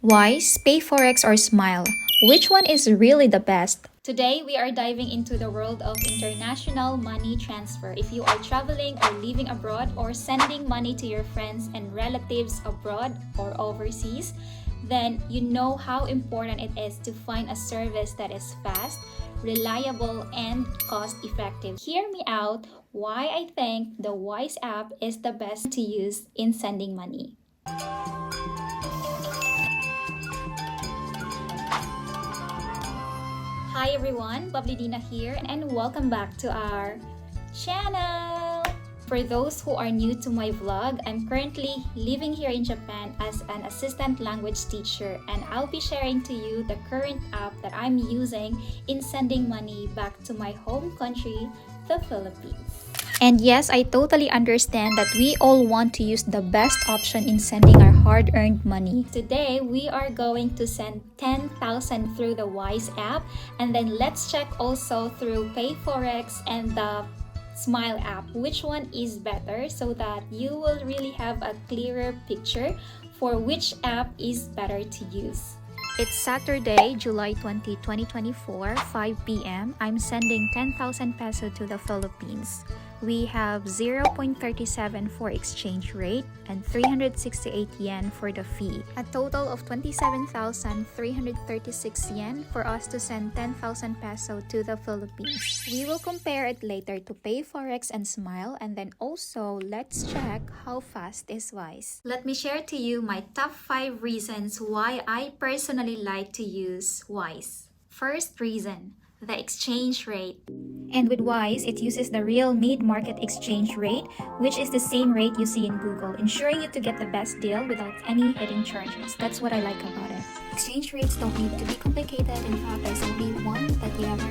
Wise, PayForex, or Smile? Which one is really the best? Today, we are diving into the world of international money transfer. If you are traveling or living abroad or sending money to your friends and relatives abroad or overseas, then you know how important it is to find a service that is fast, reliable, and cost-effective. Hear me out why I think the Wise app is the best to use in sending money. Hi everyone, Bubbly Dina here, and welcome back to our channel. For those who are new to my vlog, I'm currently living here in Japan as an assistant language teacher, and I'll be sharing to you the current app that I'm using in sending money back to my home country, the Philippines. And yes, I totally understand that we all want to use the best option in sending our hard-earned money. Today, we are going to send 10,000 through the Wise app, and then let's check also through PayForex and the Smile app, which one is better, so that you will really have a clearer picture for which app is better to use. It's Saturday, July 20, 2024, 5 p.m. I'm sending 10,000 peso to the Philippines. We have 0.37 for exchange rate and 368 yen for the fee. A total of 27,336 yen for us to send 10,000 peso to the Philippines. We will compare it later to PayForex and Smile, and then also let's check how fast is Wise. Let me share to you my top 5 reasons why I personally like to use Wise. First reason, the exchange rate. And with Wise, it uses the real mid-market exchange rate, which is the same rate you see in Google, ensuring you to get the best deal without any hidden charges. That's what I like about it. Exchange rates don't need to be complicated. In fact, there's only one that you ever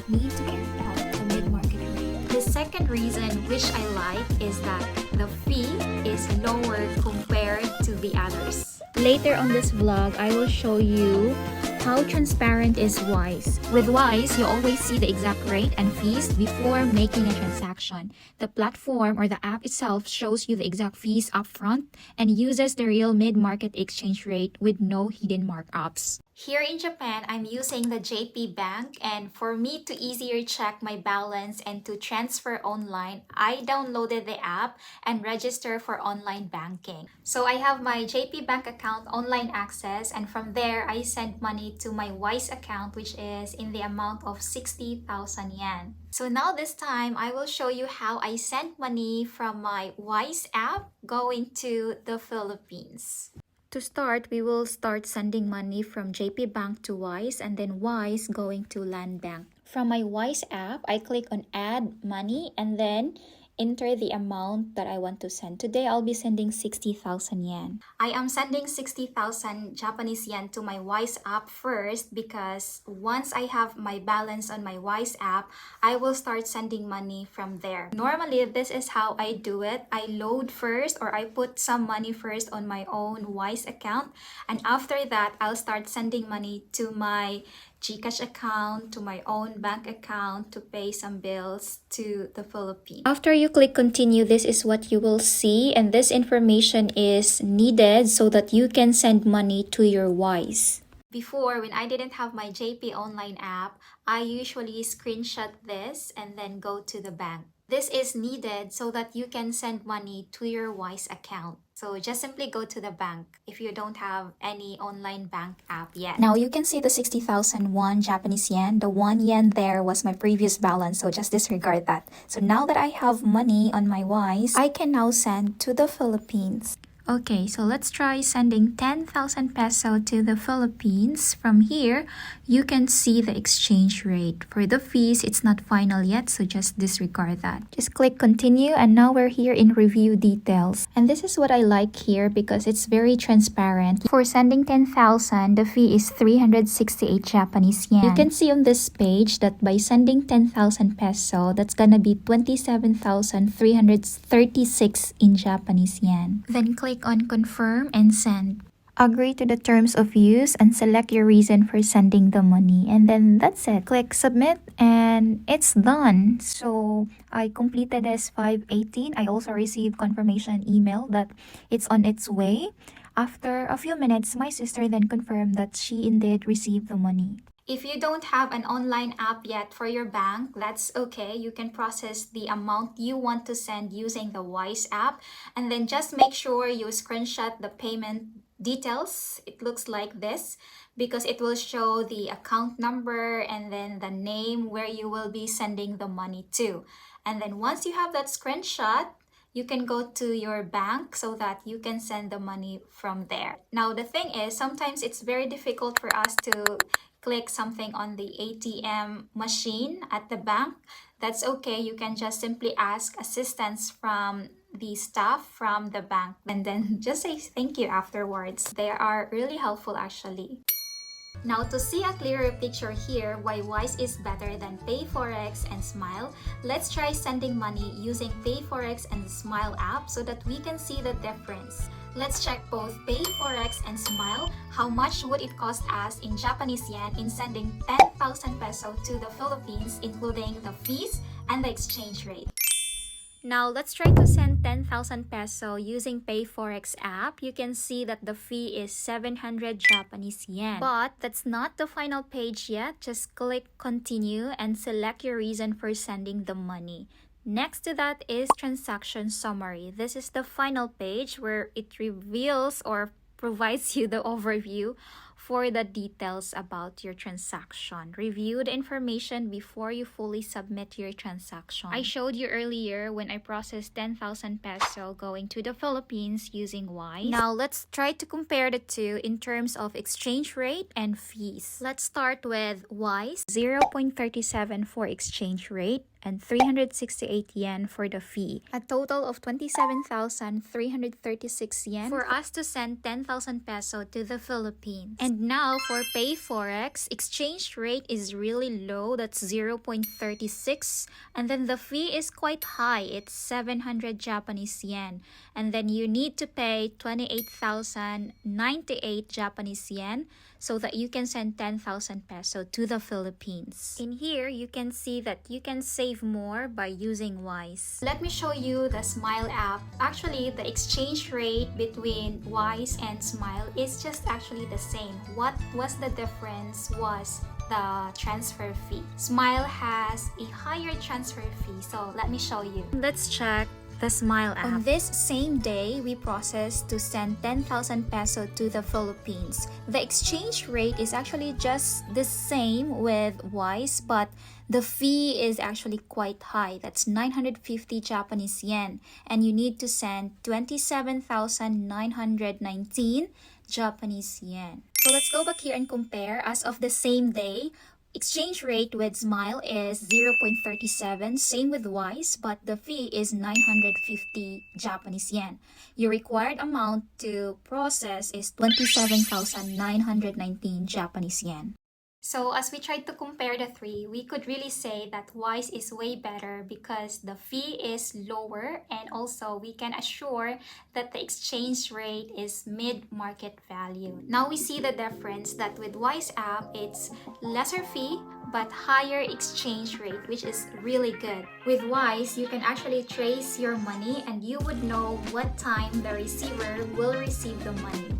need to care about, the mid-market rate. The second reason which I like is that the fee is lower compared to the others. Later on this vlog, I will show you how transparent is Wise. With Wise, you always see the exact rate and fees before making a transaction. The platform or the app itself shows you the exact fees upfront and uses the real mid-market exchange rate with no hidden markups. Here in Japan, I'm using the JP Bank, and for me to easier check my balance and to transfer online, I downloaded the app and register for online banking. So I have my JP Bank account online access, and from there I send money to my Wise account, which is in the amount of 60,000 yen. So now this time, I will show you how I sent money from my Wise app going to the Philippines. To start, we will start sending money from JP Bank to Wise, and then Wise going to Land Bank. From my Wise app, I click on Add Money and then enter the amount that I want to send. Today, I'll be sending 60,000 yen. I am sending 60,000 Japanese yen to my Wise app first because once I have my balance on my Wise app, I will start sending money from there. Normally, this is how I do it. I load first, or I put some money first on my own Wise account, and after that, I'll start sending money to my GCash account, to my own bank account to pay some bills to the Philippines. After you click continue, this is what you will see, and this information is needed so that you can send money to your Wise. Before, when I didn't have my JP online app, I usually screenshot this and then go to the bank. This is needed so that you can send money to your Wise account. So just simply go to the bank if you don't have any online bank app yet. Now you can see the 60,001 Japanese yen. The 1 yen there was my previous balance, so just disregard that. So now that I have money on my Wise, I can now send to the Philippines. Okay, so let's try sending 10,000 peso to the Philippines. From here, you can see the exchange rate. For the fees, it's not final yet, so just disregard that. Just click continue, and now we're here in review details. And this is what I like here because it's very transparent. For sending 10,000, the fee is 368 Japanese yen. You can see on this page that by sending 10,000 peso, that's gonna be 27,336 in Japanese yen. Then click on confirm and send. Agree to the terms of use and select your reason for sending the money, and then that's it. Click submit and it's done. So I completed this 5/18. I also received confirmation email that it's on its way. After a few minutes, my sister then confirmed that she indeed received the money. If you don't have an online app yet for your bank, that's okay. You can process the amount you want to send using the Wise app, and then just make sure you screenshot the payment details. It looks like this because it will show the account number and then the name where you will be sending the money to. And then once you have that screenshot, you can go to your bank so that you can send the money from there. Now, the thing is, sometimes it's very difficult for us to click something on the ATM machine at the bank. That's okay. You can just simply ask assistance from the staff from the bank and then just say thank you afterwards. They are really helpful actually. Now, to see a clearer picture here why Wise is better than PayForex and Smile, let's try sending money using PayForex and the Smile app so that we can see the difference. Let's check both PayForex and Smile. How much would it cost us in Japanese yen in sending 10,000 peso to the Philippines, including the fees and the exchange rate? Now, let's try to send 10,000 peso using PayForex app. You can see that the fee is 700 Japanese yen. But that's not the final page yet. Just click continue and select your reason for sending the money. Next to that is transaction summary. This is the final page where it reveals or provides you the overview for the details about your transaction. Review the information before you fully submit your transaction. I showed you earlier when I processed 10,000 peso going to the Philippines using Wise. Now let's try to compare the two in terms of exchange rate and fees. Let's start with Wise, 0.37 for exchange rate and 368 yen for the fee. A total of 27,336 yen for us to send 10,000 peso to the Philippines. And now for PayForex, exchange rate is really low, that's 0.36, and then the fee is quite high, it's 700 Japanese yen. And then you need to pay 28,098 Japanese yen so that you can send 10,000 peso to the Philippines. In here, you can see that you can save more by using Wise. Let me show you the Smile app. Actually, the exchange rate between Wise and Smile is just actually the same. What was the difference was the transfer fee. Smile has a higher transfer fee, so let me show you. Let's check the Smile app. On this same day, we processed to send 10,000 peso to the Philippines. The exchange rate is actually just the same with Wise, but the fee is actually quite high. That's 950 Japanese yen, and you need to send 27,919 Japanese yen. So let's go back here and compare. As of the same day, exchange rate with Smile is 0.37, same with Wise, but the fee is 950 Japanese yen. Your required amount to process is 27,919 Japanese yen. So as we tried to compare the three, we could really say that Wise is way better because the fee is lower, and also we can assure that the exchange rate is mid-market value. Now we see the difference that with Wise app, it's lesser fee but higher exchange rate, which is really good. With Wise, you can actually trace your money and you would know what time the receiver will receive the money.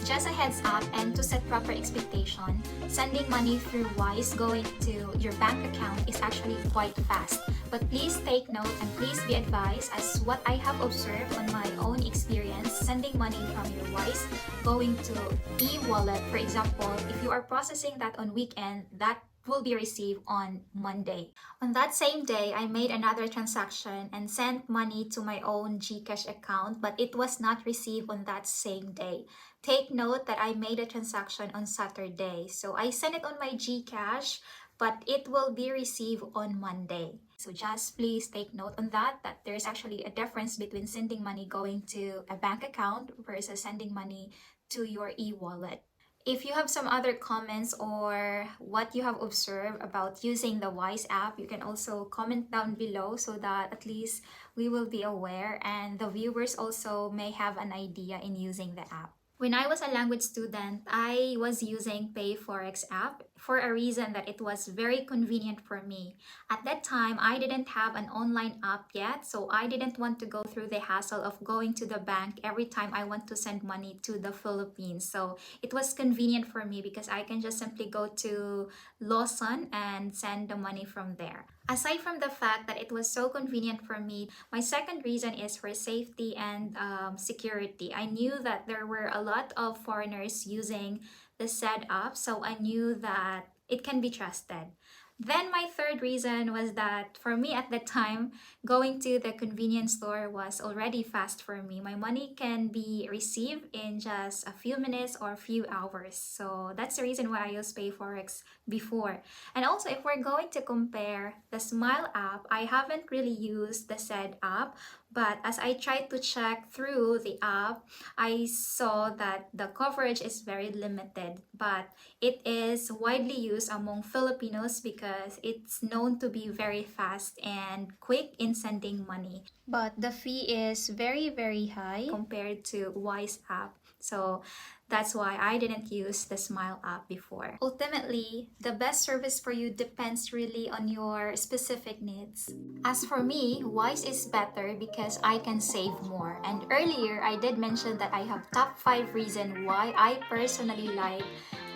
Just a heads up, and to set proper expectation, sending money through Wise going to your bank account is actually quite fast. But please take note and please be advised, as what I have observed on my own experience, sending money from your Wise going to e-wallet, for example, if you are processing that on weekend, that will be received on Monday. On that same day, I made another transaction and sent money to my own GCash account, but it was not received on that same day. Take note that I made a transaction on Saturday, so I sent it on my GCash, but it will be received on Monday. So just please take note on that there is actually a difference between sending money going to a bank account versus sending money to your e-wallet. If you have some other comments or what you have observed about using the Wise app, you can also comment down below so that at least we will be aware and the viewers also may have an idea in using the app. When I was a language student, I was using PayForex app for a reason that it was very convenient for me. At that time, I didn't have an online app yet, so I didn't want to go through the hassle of going to the bank every time I want to send money to the Philippines. So it was convenient for me because I can just simply go to Lawson and send the money from there. Aside from the fact that it was so convenient for me, my second reason is for safety and security. I knew that there were a lot of foreigners using the said app, so I knew that it can be trusted. Then my third reason was that for me at the time, going to the convenience store was already fast for me. My money can be received in just a few minutes or a few hours. So that's the reason why I use PayForex before. And also, if we're going to compare the Smile app, I haven't really used the said app, but as I tried to check through the app, I saw that the coverage is very limited, but it is widely used among Filipinos because it's known to be very fast and quick in sending money. But the fee is very, very high compared to Wise app. So that's why I didn't use the Smile app before. Ultimately, the best service for you depends really on your specific needs. As for me, Wise is better because I can save more. And earlier, I did mention that I have top 5 reasons why I personally like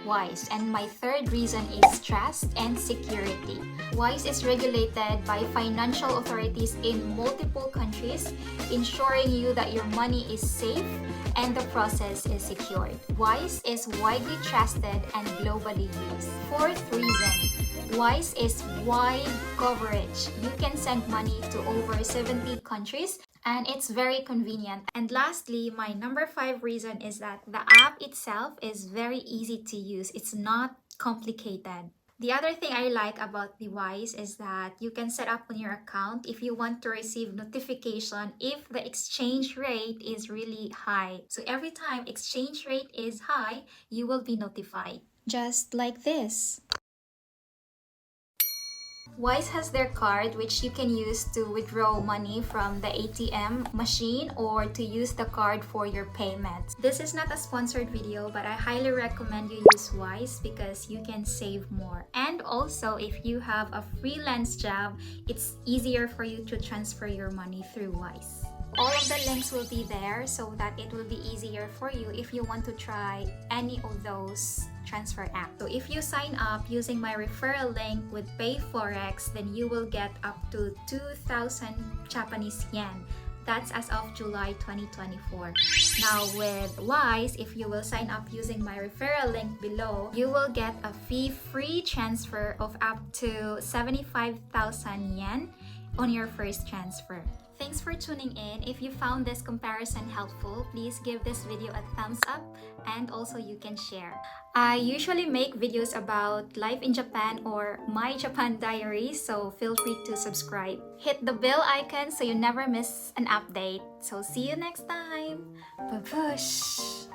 Wise. And my third reason is trust and security. Wise is regulated by financial authorities in multiple countries, ensuring you that your money is safe and the process is secured. Wise is widely trusted and globally used. Fourth reason, Wise is wide coverage. You can send money to over 70 countries and it's very convenient. And lastly, my number 5 reason is that the app itself is very easy to use. It's not complicated. The other thing I like about the Wise is that you can set up on your account if you want to receive notification if the exchange rate is really high. So every time exchange rate is high, you will be notified. Just like this. Wise has their card which you can use to withdraw money from the ATM machine or to use the card for your payments. This is not a sponsored video, but I highly recommend you use Wise because you can save more. And also, if you have a freelance job, it's easier for you to transfer your money through Wise. All of the links will be there so that it will be easier for you if you want to try any of those transfer apps. So if you sign up using my referral link with PayForex, then you will get up to 2,000 Japanese yen. That's as of July 2024. Now with Wise, if you will sign up using my referral link below, you will get a fee-free transfer of up to 75,000 yen on your first transfer. Thanks for tuning in. If you found this comparison helpful, please give this video a thumbs up and also you can share. I usually make videos about life in Japan or my Japan diary, so feel free to subscribe. Hit the bell icon so you never miss an update. So see you next time. Babush!